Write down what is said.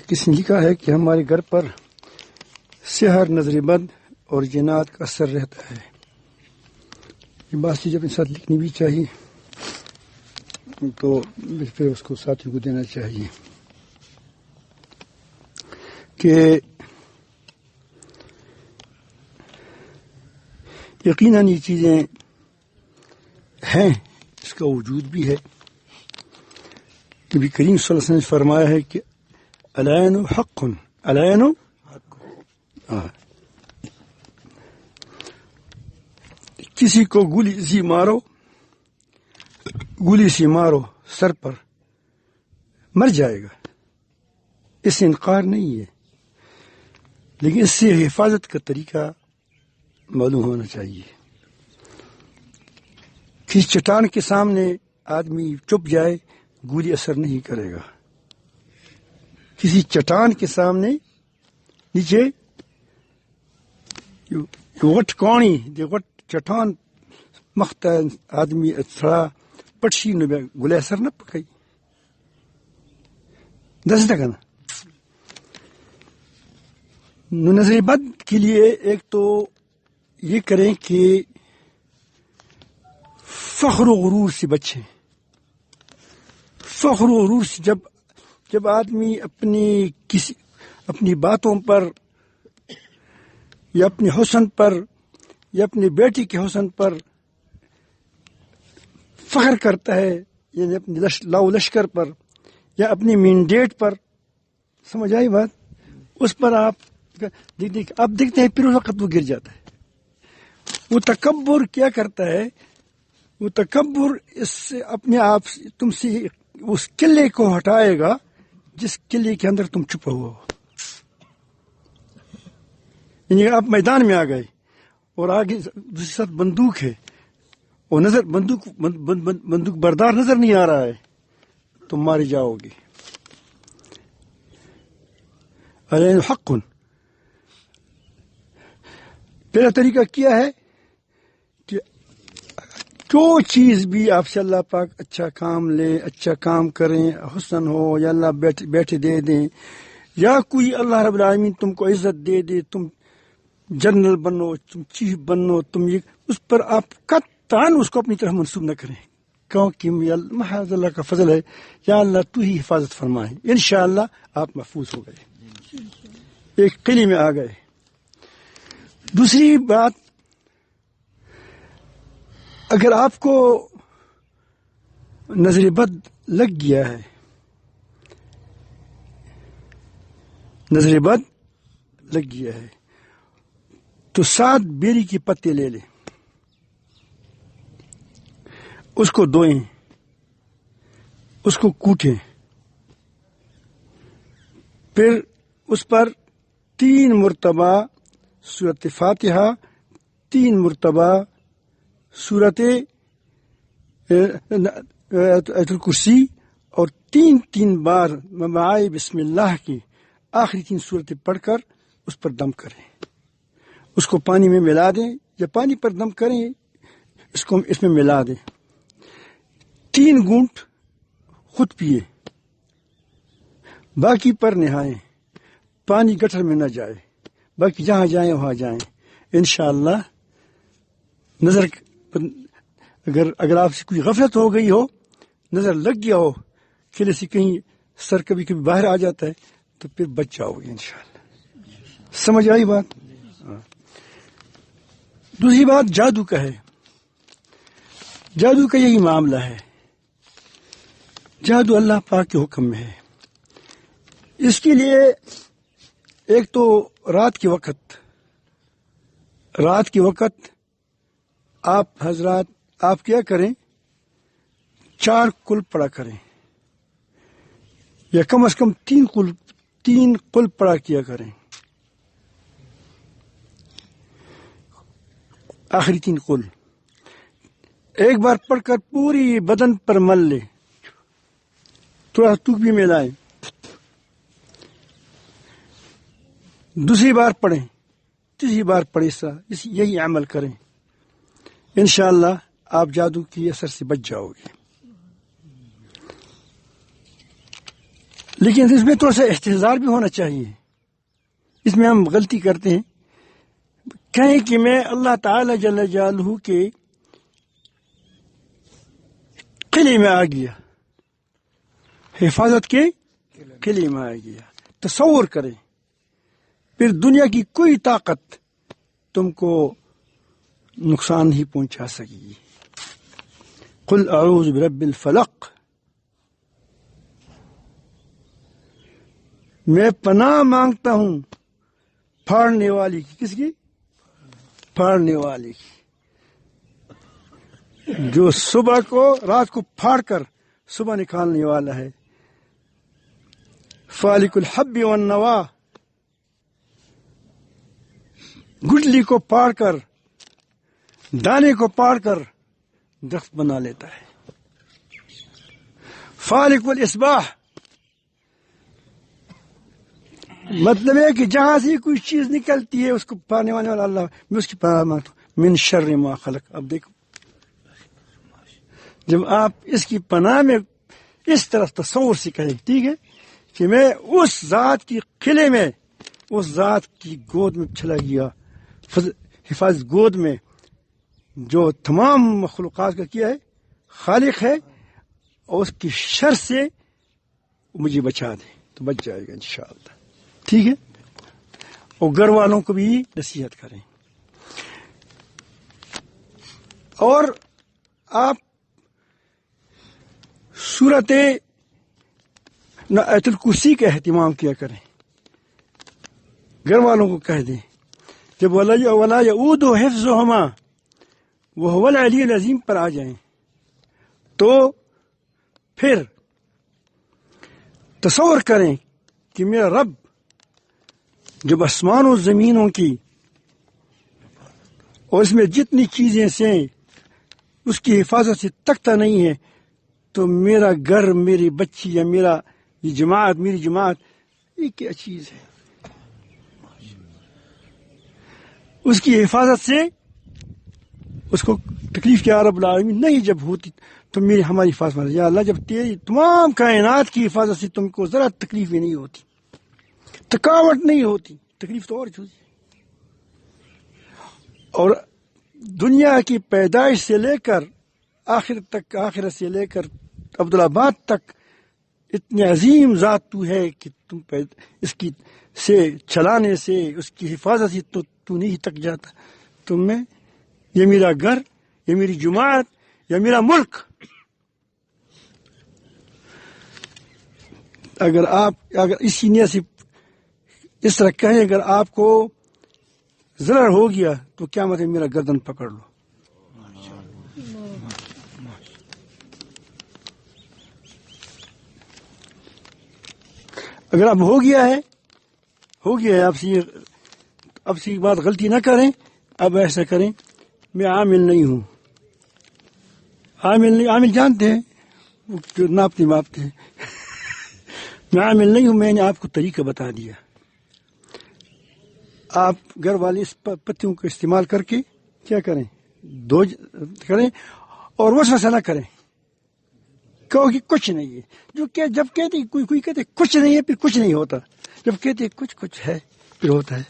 کسی نے لکھا ہے کہ ہمارے گھر پر سحر، نظر بد اور جنات کا اثر رہتا ہے. یہ بات چیز اپنے ساتھ لکھنی بھی چاہیے، تو پھر اس کو ساتھی کو دینا چاہیے کہ یقیناً یہ چیزیں ہیں، اس کا وجود بھی ہے. نبی کریم صلی اللہ علیہ وسلم نے فرمایا ہے کہ العین حق، العین کسی کو گولی سی مارو سر پر، مر جائے گا، اس سے انکار نہیں ہے، لیکن اس سے حفاظت کا طریقہ معلوم ہونا چاہیے. کسی چٹان کے سامنے آدمی چپ جائے، گولی اثر نہیں کرے گا. کسی چٹان کے سامنے نیچے وٹ کانی وٹ چٹان مخت آدمی تھوڑا پٹشی گلے اثر نہ پکائی دس تک نا. نظر بد کے لیے ایک تو یہ کریں کہ فخر و غرور سے بچیں. فخر و غرور سے جب آدمی اپنی باتوں پر یا اپنے حسن پر یا اپنی بیٹی کے حسن پر فخر کرتا ہے، یعنی اپنی لاؤ لشکر پر یا اپنی مینڈیٹ پر، سمجھ آئی بات؟ اس پر آپ دیکھتے ہیں پھر اس وقت وہ گر جاتا ہے. وہ تکبر کیا کرتا ہے؟ وہ تکبر اس سے اپنے آپ تم سے اس قلعے کو ہٹائے گا جس قلعے کے اندر تم چھپا ہوا ہو. یعنی آپ میدان میں آ گئے اور آگے دوسری ساتھ بندوق ہے اور بندوق بردار نظر نہیں آ رہا ہے، تم مارے جاؤ گے. العین حق. پہلا طریقہ کیا ہے کہ جو چیز بھی آپ سے اللہ پاک اچھا کام لے، اچھا کام کریں، حسن ہو یا اللہ بیٹھے دے دیں، یا کوئی اللہ رب العالمین تم کو عزت دے دے، تم جنرل بنو، تم چیف بنو، تم یہ، اس پر آپ قطعاً اس کو اپنی طرف منسوب نہ کریں، کیونکہ محض اللہ کا فضل ہے، یا اللہ تو ہی حفاظت فرمائے، انشاءاللہ آپ محفوظ ہو گئے، ایک قلعے میں آ گئے. دوسری بات، اگر آپ کو نظر بد لگ گیا ہے، نظر بد لگ گیا ہے، تو 7 بیری کے پتے لے لیں، اس کو دھوئیں، اس کو کوٹیں، پھر اس پر 3 مرتبہ سورۃ فاتحہ، 3 مرتبہ سورۃ آیت الکرسی اور 3 بار مبائی بسم اللہ کی آخری 3 سورتیں پڑھ کر اس پر دم کریں. اس کو پانی میں ملا دیں، یا پانی پر دم کریں، اس میں ملا دیں. 3 گھونٹ خود پیے، باقی پر نہائیں، پانی گٹر میں نہ جائے، باقی جہاں جائیں وہاں جائیں. انشاءاللہ نظر اگر آپ سے کوئی غفلت ہو گئی ہو، نظر لگ گیا ہو، قلعے سے کہیں سر کبھی باہر آ جاتا ہے، تو پھر بچ جاؤ گے انشاءاللہ. سمجھ آئی بات؟ دوسری بات جادو کا ہے. جادو کا یہی معاملہ ہے. جادو اللہ پاک کے حکم میں ہے. اس کے لیے ایک تو رات کے وقت آپ حضرات آپ کیا کریں، 4 قل پڑھا کریں، یا کم از کم 3 قل پڑھا کیا کریں. آخری 3 قل ایک بار پڑھ کر پوری بدن پر مل لے، تھوڑا تھوک بھی ملائیں، دوسری بار پڑھیں، تیسری بار پڑھیں، یہی عمل کریں. انشاءاللہ آپ جادو کی اثر سے بچ جاؤ گے. لیکن اس میں تھوڑا سا احتجاج بھی ہونا چاہیے. اس میں ہم غلطی کرتے ہیں. کہیں کہ میں اللہ تعالی جل جلالہ کے قلعے میں آ گیا, حفاظت کے قلعے میں آ گیا. تصور کریں, پھر دنیا کی کوئی طاقت تم کو نقصان نہیں پہنچا سکے گی. قل اعوذ برب الفلق, میں پناہ مانگتا ہوں پھاڑنے والی کی. کس کی؟ پھاڑنے والی کی, جو صبح کو رات کو پھاڑ کر صبح نکالنے والا ہے. فالق الحب والنوا, گٹلی کو پاڑ کر, دانے کو پاڑ کر درخت بنا لیتا ہے. فالق الاصباح, مطلب ہے کہ جہاں سے کوئی چیز نکلتی ہے اس کو پانے والا اللہ. میں اس کی پناہ مانگتا ہوں. من شر ما خلق. اب دیکھو, جب آپ اس کی پناہ میں اس طرح تصور سے کہیں, ٹھیک ہے, کہ میں اس ذات کی قلعے میں, اس ذات کی گود میں چلا گیا, حفاظت گود میں, جو تمام مخلوقات کا کیا ہے, خالق ہے, اور اس کی شر سے مجھے بچا دے تو بچ جائے گا انشاءاللہ. ٹھیک ہے. اور گھر والوں کو بھی نصیحت کریں. اور آپ سورت آیت الکرسی کا اہتمام کیا کریں. گھر والوں کو کہہ دیں جب ولا یعود حفظہما وہو العلی العظیم پر آ جائیں تو پھر تصور کریں کہ میرا رب جب آسمان و زمینوں کی اور اس میں جتنی چیزیں سے اس کی حفاظت سے تکتا نہیں ہے, تو میرا گھر, میری بچی یا میرا یہ جماعت, میری جماعت, یہ کیا چیز ہے. اس کی حفاظت سے اس کو تکلیف کیا رب العالمین نہیں جب ہوتی تو میری ہماری حفاظت. یا اللہ, جب تیری تمام کائنات کی حفاظت سے تم کو ذرا تکلیف ہی نہیں ہوتی, تھکاوٹ نہیں ہوتی, تکلیف تو اور ہوتی. اور دنیا کی پیدائش سے لے کر آخر تک, آخرت سے لے کر عبدالآباد تک اتنی عظیم ذات تو ہے کہ تم اس کی سے چلانے سے, اس کی حفاظت سے تو نہیں تک جاتا. تم میں یہ میرا گھر, یہ میری جماعت, یا میرا ملک, اگر اسی نیت سے اس طرح کہیں, اگر آپ کو ضرر ہو گیا تو کیا مطلب میرا گردن پکڑ لو. اگر اب ہو گیا ہے آپ سے بات غلطی نہ کریں. اب ایسا کریں, میں عامل نہیں ہوں. عامل جانتے ہیں وہ جو ناپتے ہیں. میں عامل نہیں ہوں, میں نے آپ کو طریقہ بتا دیا. آپ گھر والے اس پتیوں کا استعمال کر کے کیا کریں, دو کریں اور وسوسہ نہ کریں. کہو کہ کچھ نہیں ہے. جب کہتے کوئی کہتے کچھ نہیں ہے, پھر کچھ نہیں ہوتا. جب کہتے کچھ ہے, پھر ہوتا ہے.